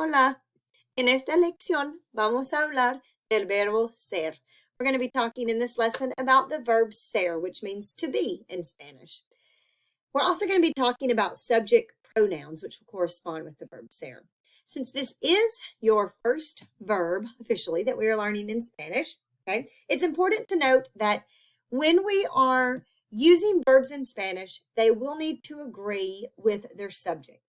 Hola, en esta lección vamos a hablar del verbo ser. We're going to be talking in this lesson about the verb ser, which means to be in Spanish. We're also going to be talking about subject pronouns, which will correspond with the verb ser. Since this is your first verb officially that we are learning in Spanish, okay, it's important to note that when we are using verbs in Spanish, they will need to agree with their subject.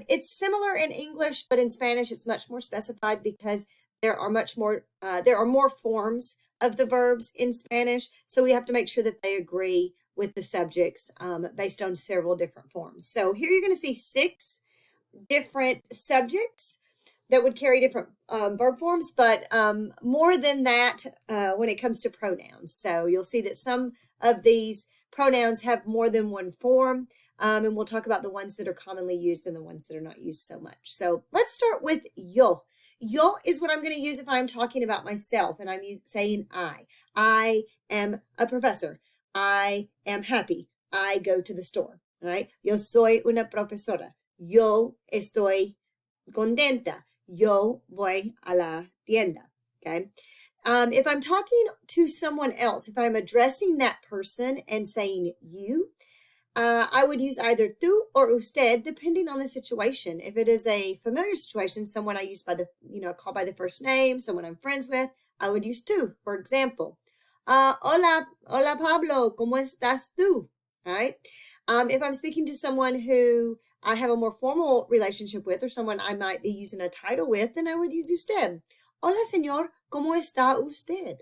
It's similar in English, but in Spanish it's much more specified because there are more forms of the verbs in Spanish, so we have to make sure that they agree with the subjects based on several different forms. So here you're going to see 6 different subjects that would carry different verb forms, but more than that when it comes to pronouns. So you'll see that some of these pronouns have more than one form, and we'll talk about the ones that are commonly used and the ones that are not used so much. So let's start with yo. Yo is what I'm going to use if I'm talking about myself and I'm saying I. I am a professor. I am happy. I go to the store. All right? Yo soy una profesora. Yo estoy contenta. Yo voy a la tienda. Okay. If I'm talking to someone else, if I'm addressing that person and saying you, I would use either tú or usted, depending on the situation. If it is a familiar situation, someone I use by the, call by the first name, someone I'm friends with, I would use tú. For example, hola Pablo, ¿cómo estás tú? All right. If I'm speaking to someone who I have a more formal relationship with, or someone I might be using a title with, then I would use usted. Hola, señor, ¿cómo está usted?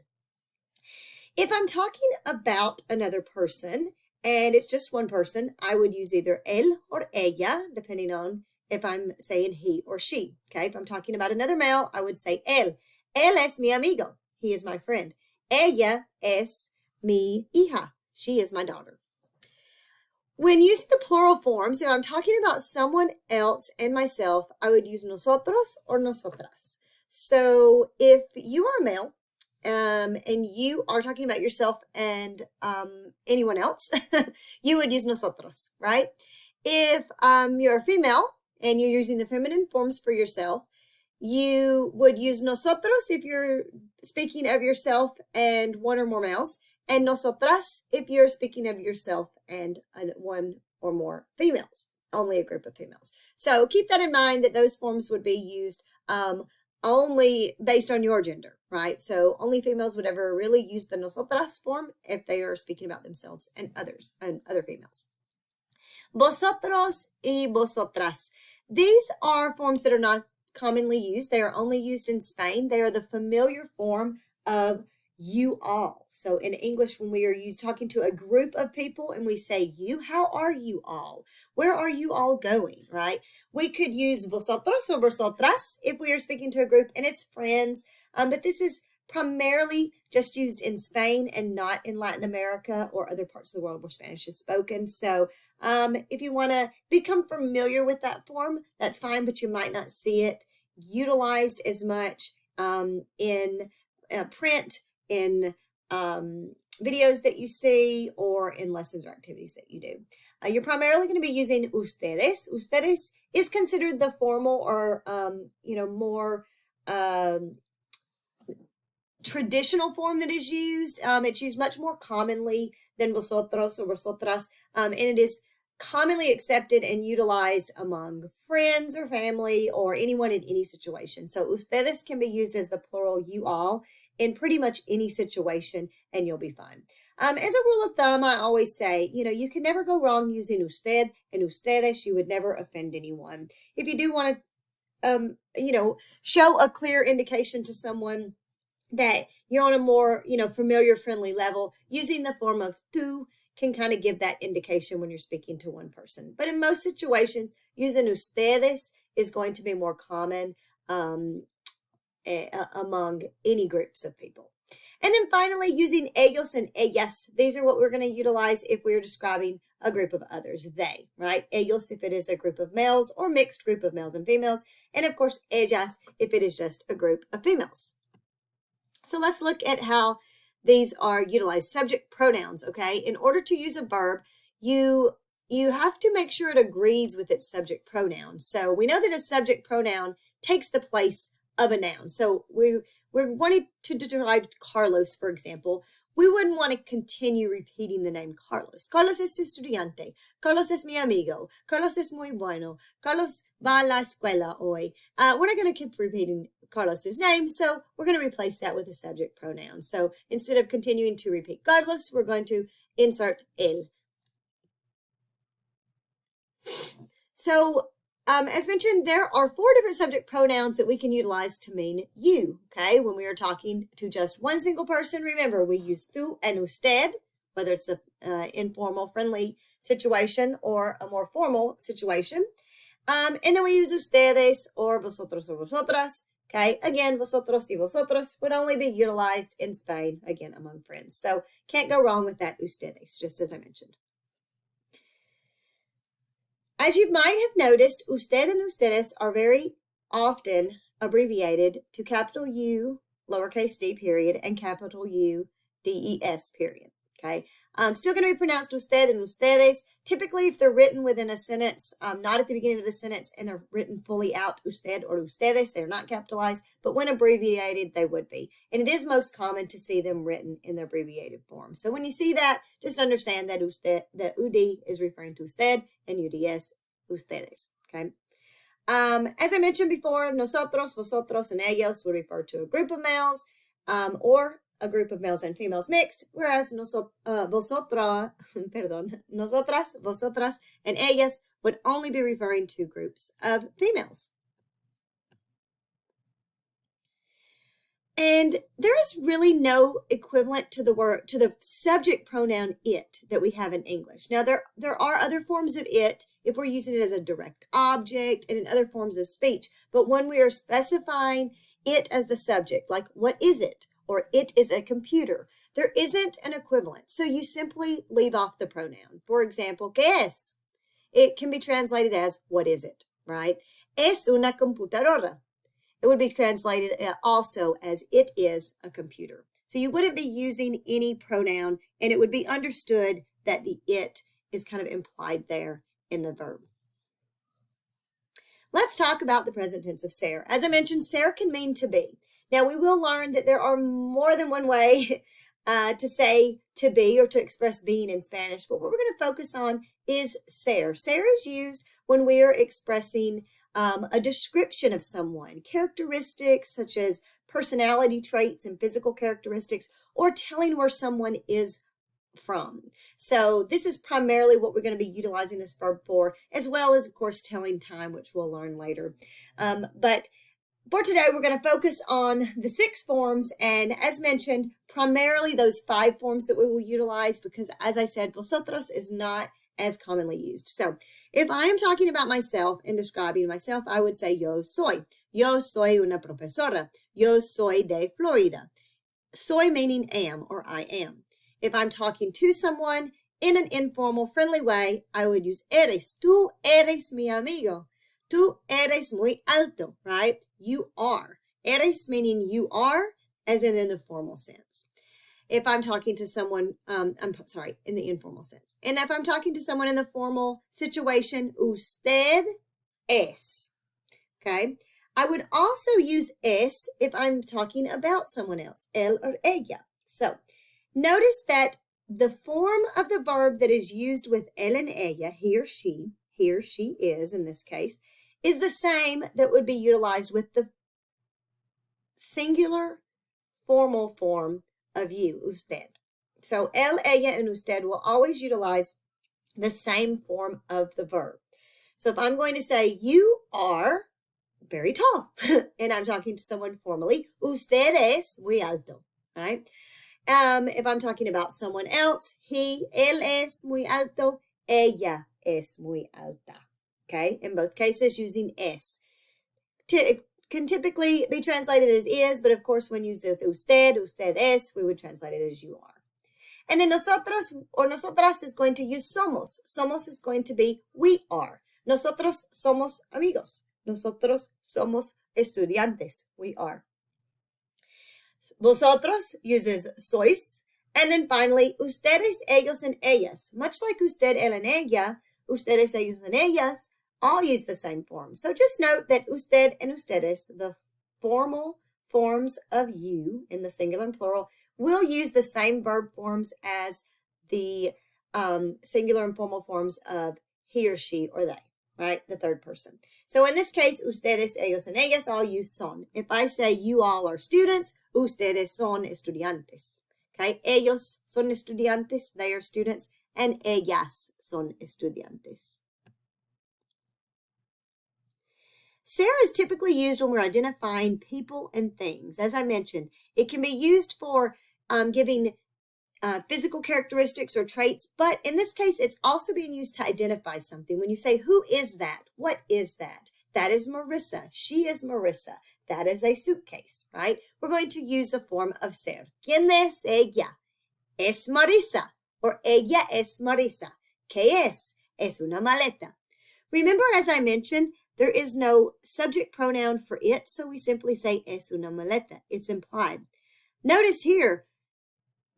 If I'm talking about another person, and it's just one person, I would use either él or ella, depending on if I'm saying he or she. Okay, if I'm talking about another male, I would say él. Él es mi amigo. He is my friend. Ella es mi hija. She is my daughter. When using the plural forms, if I'm talking about someone else and myself, I would use nosotros or nosotras. So if you are a male and you are talking about yourself and anyone else, you would use nosotros, right? If you're a female and you're using the feminine forms for yourself, you would use nosotros if you're speaking of yourself and one or more males, and nosotras if you're speaking of yourself and one or more females, only a group of females. So keep that in mind, that those forms would be used only based on your gender, right? So only females would ever really use the nosotras form if they are speaking about themselves and others and other females. Vosotros y vosotras. These are forms that are not commonly used. They are only used in Spain. They are the familiar form of you all. So in English, when we are talking to a group of people and we say you, how are you all? Where are you all going, right? We could use vosotros or vosotras if we are speaking to a group and it's friends, but this is primarily just used in Spain and not in Latin America or other parts of the world where Spanish is spoken. So if you want to become familiar with that form, that's fine, but you might not see it utilized as much in print, in videos that you see, or in lessons or activities that you do. You're primarily going to be using ustedes. Ustedes is considered the formal or, more traditional form that is used. It's used much more commonly than vosotros or vosotras, and it is commonly accepted and utilized among friends or family or anyone in any situation. So ustedes can be used as the plural you all in pretty much any situation, and you'll be fine. As a rule of thumb, I always say, you can never go wrong using usted and ustedes. You would never offend anyone. If you do want to, show a clear indication to someone that you're on a more, familiar, friendly level, using the form of tú can kind of give that indication when you're speaking to one person. But in most situations, using ustedes is going to be more common among any groups of people. And then finally, using ellos and ellas. These are what we're going to utilize if we're describing a group of others, they, right? Ellos if it is a group of males or mixed group of males and females. And of course, ellas if it is just a group of females. So let's look at how these are utilized. Subject pronouns, okay? In order to use a verb, you you have to make sure it agrees with its subject pronoun. So we know that a subject pronoun takes the place of a noun. So we're wanting to describe Carlos, for example. We wouldn't want to continue repeating the name Carlos. Carlos es estudiante. Carlos es mi amigo. Carlos es muy bueno. Carlos va a la escuela hoy. We're not going to keep repeating Carlos's name, so we're going to replace that with a subject pronoun. So instead of continuing to repeat Carlos, we're going to insert él. So, as mentioned, there are 4 different subject pronouns that we can utilize to mean you, okay? When we are talking to just one single person, remember, we use tú and usted, whether it's an informal, friendly situation or a more formal situation. And then we use ustedes or vosotros or vosotras, okay? Again, vosotros y vosotros would only be utilized in Spain, again, among friends. So, can't go wrong with that ustedes, just as I mentioned. As you might have noticed, usted and ustedes are very often abbreviated to capital U, lowercase d period, and capital U, des period. Okay, still going to be pronounced usted and ustedes. Typically, if they're written within a sentence, not at the beginning of the sentence, and they're written fully out, usted or ustedes, they're not capitalized, but when abbreviated, they would be. And it is most common to see them written in the abbreviated form. So when you see that, just understand that usted, the ud is referring to usted, and uds, ustedes. Okay. As I mentioned before, nosotros, vosotros, and ellos would refer to a group of males, or a group of males and females mixed, whereas nosotras, vosotras, and ellas would only be referring to groups of females. And there is really no equivalent to the subject pronoun it that we have in English. Now, there are other forms of it if we're using it as a direct object and in other forms of speech. But when we are specifying it as the subject, like what is it? Or it is a computer, there isn't an equivalent. So you simply leave off the pronoun. For example, ¿qué es? It can be translated as what is it, right? Es una computadora. It would be translated also as it is a computer. So you wouldn't be using any pronoun, and it would be understood that the it is kind of implied there in the verb. Let's talk about the present tense of ser. As I mentioned, ser can mean to be. Now, we will learn that there are more than one way to say to be or to express being in Spanish, but what we're going to focus on is ser. Ser is used when we are expressing a description of someone, characteristics such as personality traits and physical characteristics, or telling where someone is from. So this is primarily what we're going to be utilizing this verb for, as well as, of course, telling time, which we'll learn later. But for today, we're going to focus on the 6 forms, and as mentioned, primarily those 5 forms that we will utilize because, as I said, vosotros is not as commonly used. So if I am talking about myself and describing myself, I would say yo soy. Yo soy una profesora. Yo soy de Florida. Soy meaning am or I am. If I'm talking to someone in an informal, friendly way, I would use eres. Tú eres mi amigo. Tú eres muy alto, right? You are. Eres meaning you are, as in the formal sense. If I'm talking to someone, in the informal sense. And if I'm talking to someone in the formal situation, usted es. Okay? I would also use es if I'm talking about someone else, él or ella. So, notice that the form of the verb that is used with él and ella, he or she is in this case, is the same that would be utilized with the singular formal form of you, usted. So él, ella, and usted will always utilize the same form of the verb. So if I'm going to say you are very tall, and I'm talking to someone formally, usted es muy alto, right? If I'm talking about someone else, él es muy alto, ella es muy alta. Okay, in both cases using es. Can typically be translated as is, but of course when used with usted es, we would translate it as you are. And then nosotros or nosotras is going to use somos. Somos is going to be we are. Nosotros somos amigos. Nosotros somos estudiantes. We are. Vosotros uses sois. And then finally, ustedes, ellos, and ellas. Much like usted, él, and ella, ustedes, ellos, and ellas all use the same form. So just note that usted and ustedes, the formal forms of you in the singular and plural, will use the same verb forms as the singular and formal forms of he or she or they, right? The third person. So in this case, ustedes, ellos, and ellas all use son. If I say you all are students, ustedes son estudiantes. Okay, ellos son estudiantes, they are students, and ellas son estudiantes. Ser is typically used when we're identifying people and things. As I mentioned, it can be used for giving physical characteristics or traits, but in this case, it's also being used to identify something. When you say, who is that? What is that? That is Marissa. She is Marissa. That is a suitcase, right? We're going to use the form of ser. ¿Quién es ella? Es Marissa. Or ella es Marissa. ¿Qué es? Es una maleta. Remember, as I mentioned, there is no subject pronoun for it, so we simply say es una maleta. It's implied. Notice here,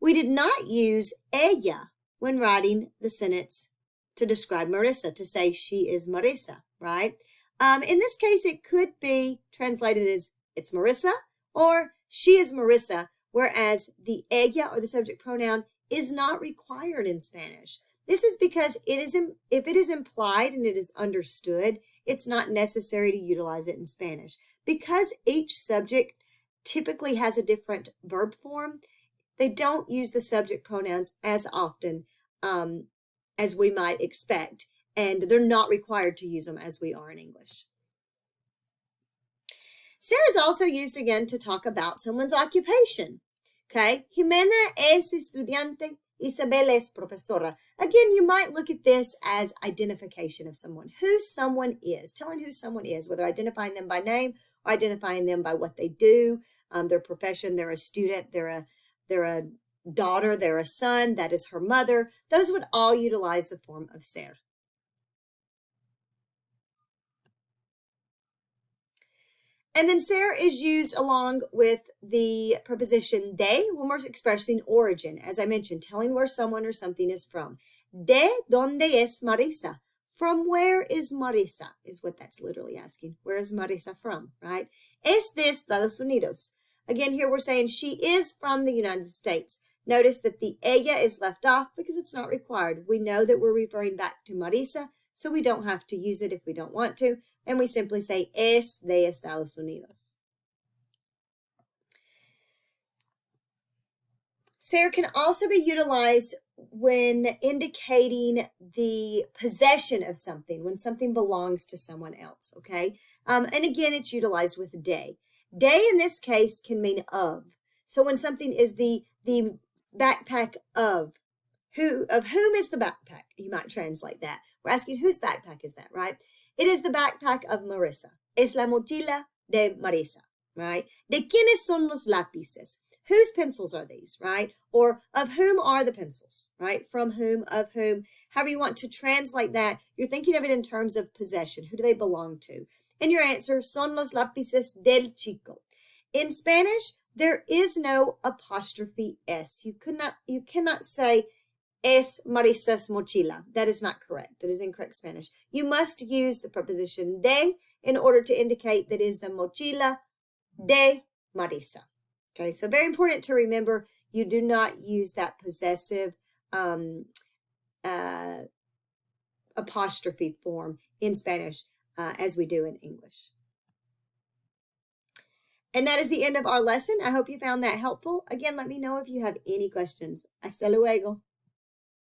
we did not use ella when writing the sentence to describe Marissa, to say she is Marissa, right? In this case, it could be translated as it's Marissa or she is Marissa, whereas the ella or the subject pronoun is not required in Spanish. This is because if it is implied and it is understood, it's not necessary to utilize it in Spanish. Because each subject typically has a different verb form, they don't use the subject pronouns as often as we might expect, and they're not required to use them as we are in English. Ser is also used again to talk about someone's occupation. Okay, Jimena es estudiante, Isabel es profesora. Again, you might look at this as identification of someone, who someone is, telling who someone is, whether identifying them by name or identifying them by what they do, their profession. They're a student, they're a daughter, they're a son, that is her mother. Those would all utilize the form of ser. And then ser is used along with the preposition de when we're expressing origin. As I mentioned, telling where someone or something is from. ¿De dónde es Marisa? From where is Marisa? Is what that's literally asking. Where is Marisa from, right? Es de Estados Unidos. Again, here we're saying she is from the United States. Notice that the ella is left off because it's not required. We know that we're referring back to Marisa, so we don't have to use it if we don't want to. And we simply say, es de Estados Unidos. Ser can also be utilized when indicating the possession of something, when something belongs to someone else, okay? And again, it's utilized with de. De in this case can mean of. So when something is the backpack of whom is the backpack? You might translate that. We're asking whose backpack is that, right? It is the backpack of Marissa. Es la mochila de Marissa, right? ¿De quiénes son los lápices? Whose pencils are these, right? Or of whom are the pencils, right? From whom, of whom, however you want to translate that, you're thinking of it in terms of possession. Who do they belong to? And your answer, son los lápices del chico. In Spanish, there is no apostrophe S. You cannot say es Marisa's mochila. That is not correct. That is incorrect Spanish. You must use the preposition de in order to indicate that is the mochila de Marisa. Okay, so very important to remember, you do not use that possessive apostrophe form in Spanish as we do in English. And that is the end of our lesson. I hope you found that helpful. Again, let me know if you have any questions. Hasta luego.